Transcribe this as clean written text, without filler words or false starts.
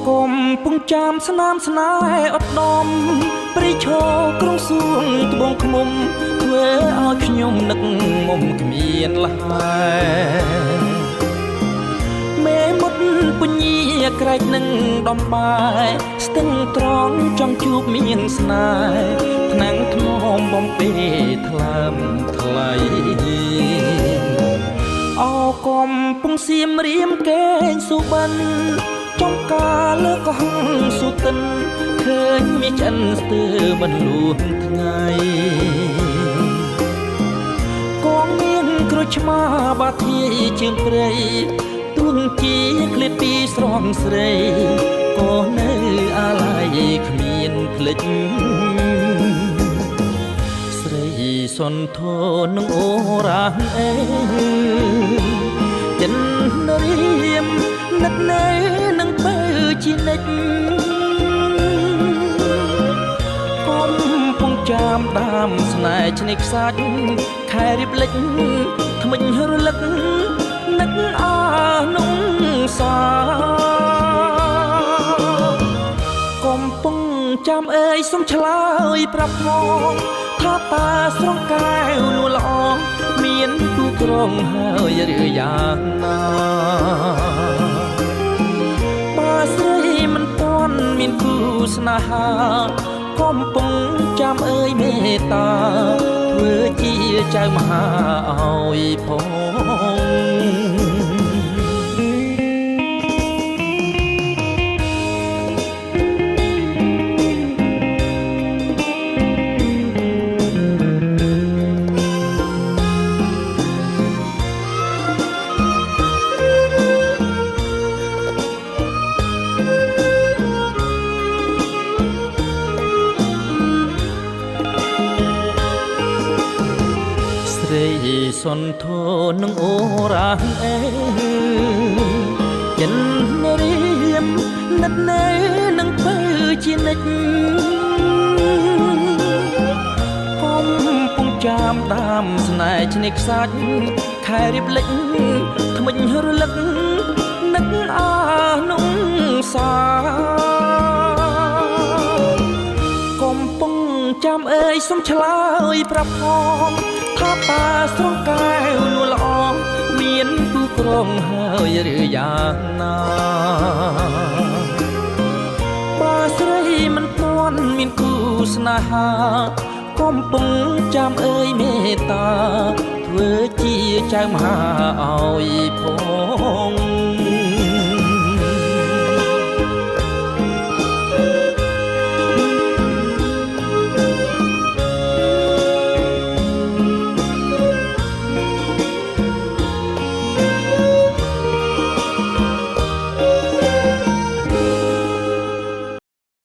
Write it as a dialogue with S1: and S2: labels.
S1: កុំពងចាំស្នាមស្នេហ៍អត់ដំព្រៃឈរក្រុងសួងត្បូងឃ្មុំធ្វើឲ្យខ្ញុំនឹកមុំគ្មានលហើយមេមុតពញាក្រែកនឹងដំបាយស្ទឹងត្រង់ចង់ជួបមានស្នេហ៍ថ្នាំងថ្នមបំពេថ្លើមថ្លៃអោកំពុងសៀមរៀមកេងសុបិនចំការលើកោះសុទិនឃើញមានចិនស្ទើមិនលួងថ្ងៃកងមានក្រូចឆ្មាបាធាយជាងព្រៃទួងជាឃ្លាតពីស្រងស្រីក៏នៅអាឡ័យគ្មានភ្លេចស្រីសន្ធោនឹងអូរាំងអេចិនរៀមនឹកនៅនឹងបើជានិច្ចកុំពងចាំដាមស្នេហ៍ឆ្នេរខ្សាច់ខែរៀបលិចថ្មិញរលឹកនឹកអានុងសាកំពុងចាំអើយសុំឆ្លើយប្រាប់ផងថាតាស្រងកែវលួល្អមានគូក្រងហើយឬយ៉ាងណាបើស្រីមិនទាន់មានគូស្នេហាកំពុងចាំអើយមេត្តាធ្វើជាចៅមហាឲ្យផងសន្ធោនឹងអូរាំងអេចិនរៀមនឹកនៅនឹងបើជានិច្ចកំពុងចាំដាមស្នេហ៍ឆ្នេរខ្សាច់ខែរៀបលិចថ្មិញរលឹកនឹកអានុងសាកំពុងចាំអើយសុំឆ្លើយប្រាប់ផងថាតាស្រងកែវលួល្អមានគូក្រងហើយឬយ៉ាងណាបើស្រីមិនទាន់មានគូស្នេហាកំពុងចាំអើយមេត្តាធ្វើជាចៅមហាឲ្យផង